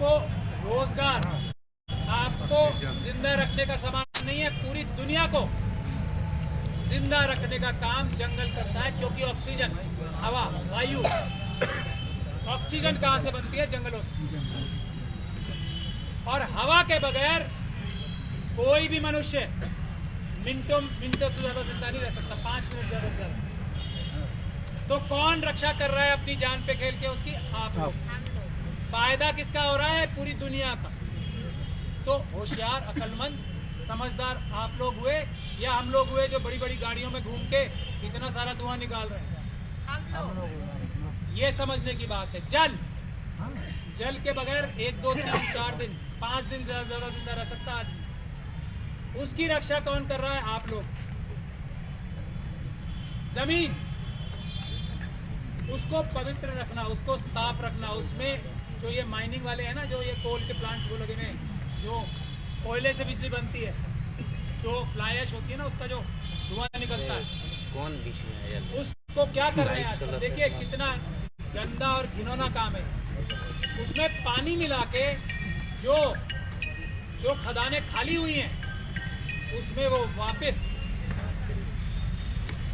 आपको रोजगार, आपको जिंदा रखने का सामान नहीं है, पूरी दुनिया को जिंदा रखने का काम जंगल करता है, क्योंकि ऑक्सीजन, हवा, वायु, ऑक्सीजन कहां से बनती है? जंगलों से। और हवा के बगैर कोई भी मनुष्य मिनटों से ज्यादा जिंदा नहीं रह सकता, 5 मिनट ज्यादा से ज्यादा। तो कौन रक्षा कर रहा है अपनी जान पे खेल के उसकी? आप लोग। फायदा किसका हो रहा है? पूरी दुनिया का। तो होशियार, अक्लमंद, समझदार आप लोग हुए या हम लोग हुए जो बड़ी बड़ी गाड़ियों में घूम के इतना सारा धुआं निकाल रहे हैं? हम लोग। ये समझने की बात है। जल के बगैर 1, 2, 3, 4 दिन, 5 दिन ज्यादा जिंदा रह सकता आदमी। उसकी रक्षा कौन कर रहा है? आप लोग। जमीन, उसको पवित्र रखना, उसको साफ रखना। उसमें जो ये माइनिंग वाले हैं ना, जो ये कोल के प्लांट वो लगे हैं, जो कोयले से बिजली बनती है, जो फ्लाई ऐश होती है ना, उसका जो धुआं निकलता है, कौन बीच में है? उसको क्या कर रहे हैं आजकल? देखिए कितना गंदा और घिनौना काम है। उसमें पानी मिला के जो खदानें खाली हुई हैं, उसमें वो वापस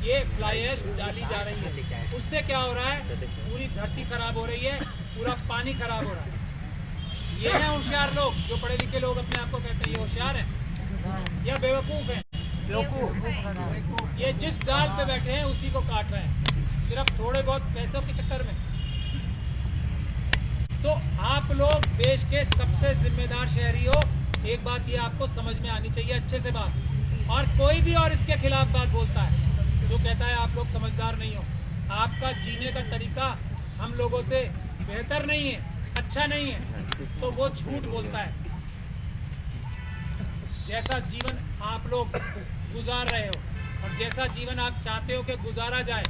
ये फ्लाई ऐश डाली जा रही है। उससे क्या हो रहा है? पूरी धरती खराब हो रही है, पूरा पानी खराब हो रहा है। ये है होशियार लोग, जो पढ़े लिखे लोग अपने आप को कहते हैं ये होशियार है या बेवकूफ है? बेवकूफ। ये जिस डाल पे बैठे हैं उसी को काट रहे हैं, सिर्फ थोड़े बहुत पैसों के चक्कर में। तो आप लोग देश के सबसे जिम्मेदार शहरी हो, एक बात ये आपको समझ में आनी चाहिए अच्छे से बात। और कोई भी और इसके खिलाफ बात बोलता है, जो कहता है आप लोग समझदार नहीं हो, आपका जीने का तरीका हम लोगों से बेहतर नहीं है, अच्छा नहीं है, तो वो झूठ बोलता है। जैसा जीवन आप लोग गुजार रहे हो और जैसा जीवन आप चाहते हो कि गुजारा जाए,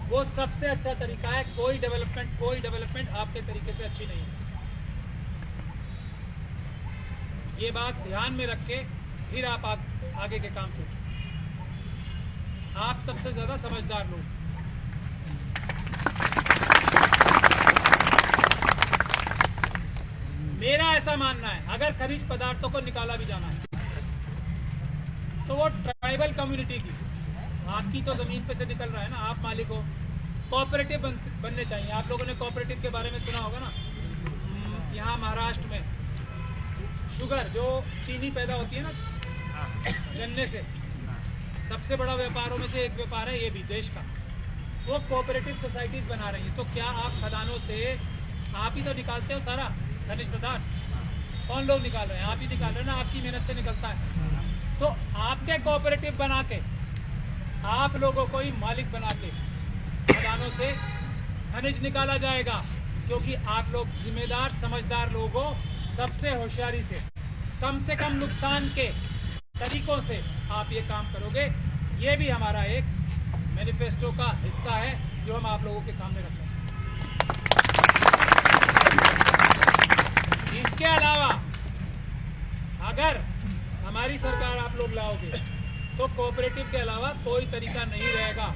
वो सबसे अच्छा तरीका है। कोई डेवलपमेंट आपके तरीके से अच्छी नहीं है। ये बात ध्यान में रख के फिर आप आगे के काम सोचो। आप सबसे ज्यादा समझदार लोग। मेरा ऐसा मानना है, अगर खनिज पदार्थों को निकाला भी जाना है तो वो ट्राइबल कम्युनिटी की, आपकी तो जमीन पे से निकल रहा है ना, आप मालिक हो। कोऑपरेटिव बनने चाहिए। आप लोगों ने कोऑपरेटिव के बारे में सुना होगा ना। यहाँ महाराष्ट्र में शुगर, जो चीनी पैदा होती है ना गन्ने से, सबसे बड़ा व्यापारों में से एक व्यापार है ये भी देश का। वो कोऑपरेटिव सोसाइटीज बना रही है। तो क्या आप खदानों से आप ही तो निकालते हो सारा खनिज पदार्थ? कौन लोग निकाल रहे हैं? आप ही निकाल रहे हैं ना, आपकी मेहनत से निकलता है। तो आपके कोऑपरेटिव बना के आप लोगों को ही मालिक बना के खदानों से खनिज निकाला जाएगा, क्योंकि आप लोग जिम्मेदार, समझदार लोग हो। सबसे होशियारी से कम नुकसान के तरीकों से आप ये काम करोगे। ये भी हमारा एक मैनिफेस्टो का हिस्सा है जो हम आप लोगों के सामने रखते हैं। इसके अलावा अगर हमारी सरकार आप लोग लाओगे तो कोऑपरेटिव के अलावा कोई तरीका नहीं रहेगा।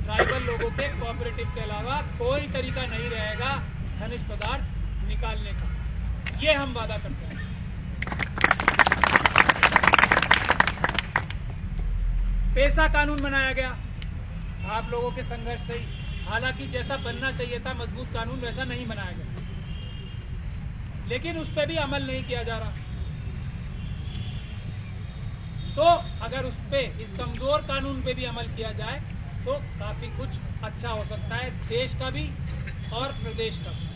ट्राइबल लोगों के कोऑपरेटिव के अलावा कोई तरीका नहीं रहेगा खनिज पदार्थ निकालने का। ये हम वादा करते हैं। पेशा कानून बनाया गया आप लोगों के संघर्ष से ही, हालांकि जैसा बनना चाहिए था मजबूत कानून, वैसा नहीं बनाया गया, लेकिन उस पर भी अमल नहीं किया जा रहा। तो अगर उस पे, इस कमजोर कानून पे भी अमल किया जाए तो काफी कुछ अच्छा हो सकता है, देश का भी और प्रदेश का भी।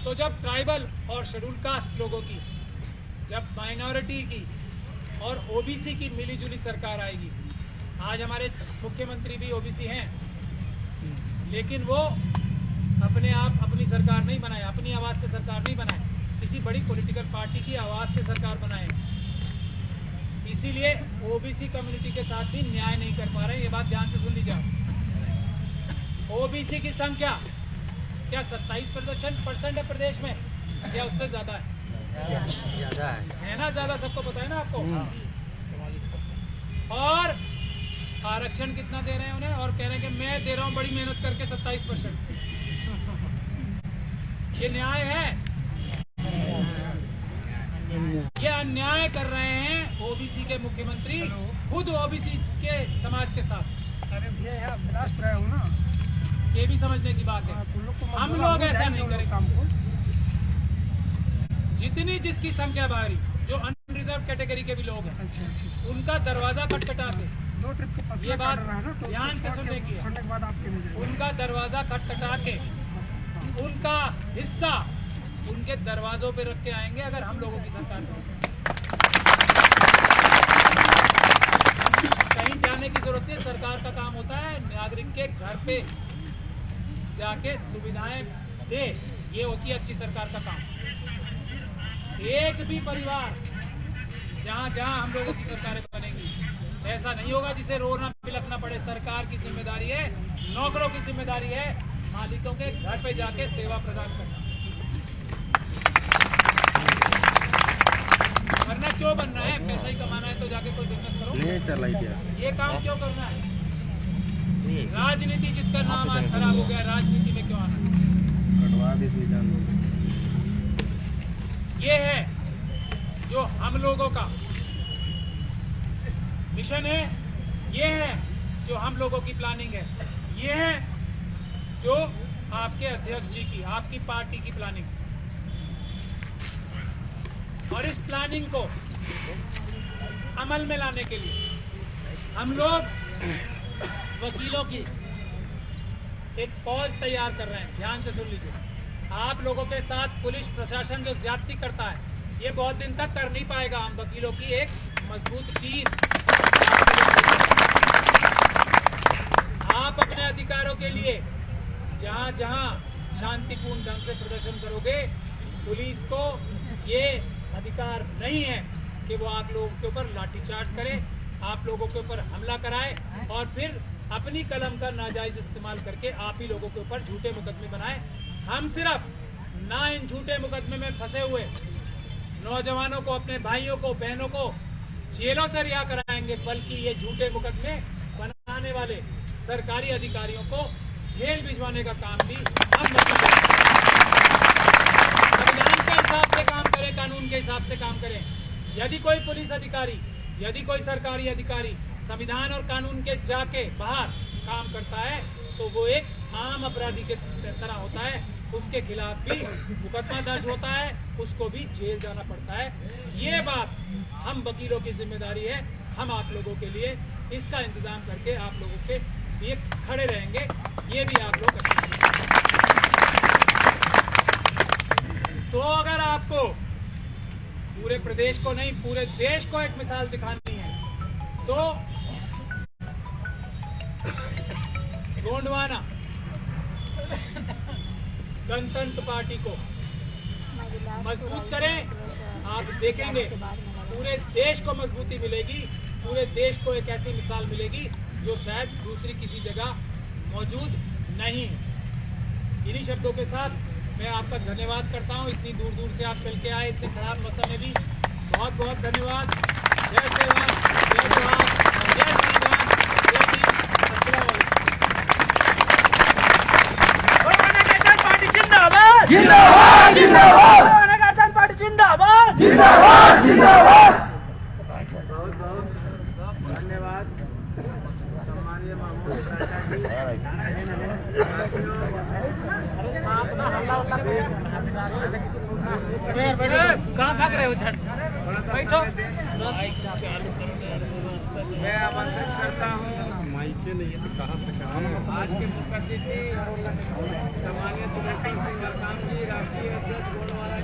तो जब ट्राइबल और शेड्यूल कास्ट लोगों की, जब माइनॉरिटी की और ओबीसी की मिलीजुली सरकार आएगी, आज हमारे मुख्यमंत्री भी ओबीसी हैं, लेकिन वो अपने आप अपनी सरकार नहीं बनाए, अपनी आवाज से सरकार नहीं बनाए, किसी बड़ी पॉलिटिकल पार्टी की आवाज से सरकार बनाए। इसीलिए ओबीसी कम्युनिटी के साथ भी न्याय नहीं कर पा रहे। ये बात ध्यान से सुन लीजिए। ओबीसी की संख्या क्या 27% है प्रदेश में, या उससे ज्यादा है? ज्यादा है ना, ज्यादा, सबको पता है ना आपको। और आरक्षण कितना दे रहे हैं उन्हें, और कह रहे हैं कि मैं दे रहा हूं बड़ी मेहनत करके 27%। ये न्याय है? ये अन्याय कर रहे हैं ओबीसी के मुख्यमंत्री, खुद ओबीसी के समाज के साथ। अरे भैया बिलासपुर आया हूँ ना, ये भी समझने की बात है। हम लोग ऐसा नहीं करेंगे। जितनी जिसकी संख्या भारी, जो अनरिजर्व कैटेगरी के भी लोग हैं, अच्छा उनका दरवाजा खटखटा के, 2 ट्रिप के पास ये बात ध्यान से सुनने की है, सुनने के बाद आपके मिल जाएगा। उनका दरवाजा खटखटा के उनका हिस्सा उनके दरवाजों पे रख के आएंगे अगर हम लोगों की सरकार में। कहीं जाने की जरूरत नहीं। सरकार का काम होता है नागरिक के घर पे जाके सुविधाएं दे, ये होती है अच्छी सरकार का काम। एक भी परिवार जहां जहां हम लोगों की सरकारें बनेंगी, ऐसा नहीं होगा जिसे रोना बिलखना पड़े। सरकार की जिम्मेदारी है, नौकरों की जिम्मेदारी है मालिकों के घर पे जाके सेवा प्रदान करना। वरना क्यों बनना है? पैसा ही कमाना है तो जाके कोई बिजनेस करो। ये काम क्यों करना है? राजनीति जिसका नाम आज खराब हो गया, राजनीति में क्यों आना? ये है जो हम लोगों का मिशन है, ये है जो हम लोगों की प्लानिंग है, ये है जो आपके अध्यक्ष जी की, आपकी पार्टी की प्लानिंग। और इस प्लानिंग को अमल में लाने के लिए हम लोग वकीलों की एक फौज तैयार कर रहे हैं। ध्यान से सुन लीजिए। आप लोगों के साथ पुलिस प्रशासन जो ज्यादती करता है, ये बहुत दिन तक कर नहीं पाएगा। हम वकीलों की एक मजबूत टीम, आप अपने अधिकारों के लिए जहां जहां शांतिपूर्ण ढंग से प्रदर्शन करोगे, पुलिस को ये अधिकार नहीं है कि वो आप लोगों के ऊपर लाठीचार्ज करे, आप लोगों के ऊपर हमला कराए और फिर अपनी कलम का नाजायज इस्तेमाल करके आप ही लोगों के ऊपर झूठे मुकदमे बनाए। हम सिर्फ ना इन झूठे मुकदमे में फंसे हुए नौजवानों को, अपने भाइयों को, बहनों को जेलों से रिहा कराएंगे, बल्कि ये झूठे मुकदमे बनाने वाले सरकारी अधिकारियों को जेल भिजवाने का काम भी हम संविधान के हिसाब से काम करें, कानून के हिसाब से काम करें। यदि कोई पुलिस अधिकारी, यदि कोई सरकारी अधिकारी संविधान और कानून के जाके बाहर काम करता है तो वो एक आम अपराधी के तरह होता है, उसके खिलाफ भी मुकदमा दर्ज होता है, उसको भी जेल जाना पड़ता है। ये बात हम वकीलों की जिम्मेदारी है। हम आप लोगों के लिए इसका इंतजाम करके आप लोगों के लिए खड़े रहेंगे। ये भी आप लोग तो अगर आपको पूरे प्रदेश को नहीं, पूरे देश को एक मिसाल दिखानी है तो गोंडवाना गणतंत्र पार्टी को मजबूत करें। आप देखेंगे पूरे देश को मजबूती मिलेगी, पूरे देश को एक ऐसी मिसाल मिलेगी जो शायद दूसरी किसी जगह मौजूद नहीं है। इन्हीं शब्दों के साथ मैं आपका धन्यवाद करता हूं। इतनी दूर दूर से आप चल के आए, इतने खराब मौसम में भी बहुत बहुत धन्यवाद। जय श्री राम, जय जवान, जय संविधान, जय भीम, अस्सलाम वालेकुम। जिंदाबाद जिंदाबाद गणतंत्र पार्टी जिंदाबाद जिंदाबाद जिंदाबाद। धन्यवाद सम्मानीय महमूद कहाँ भाग रहे हो? झट बैठो। मैं आमंत्रित करता हूँ माइके नहीं तो कहाँ से आज के मुख्य अतिथि सम्मानीय तुलसी सिंह मरकाम जी, राष्ट्रीय अध्यक्ष गोंडवाना।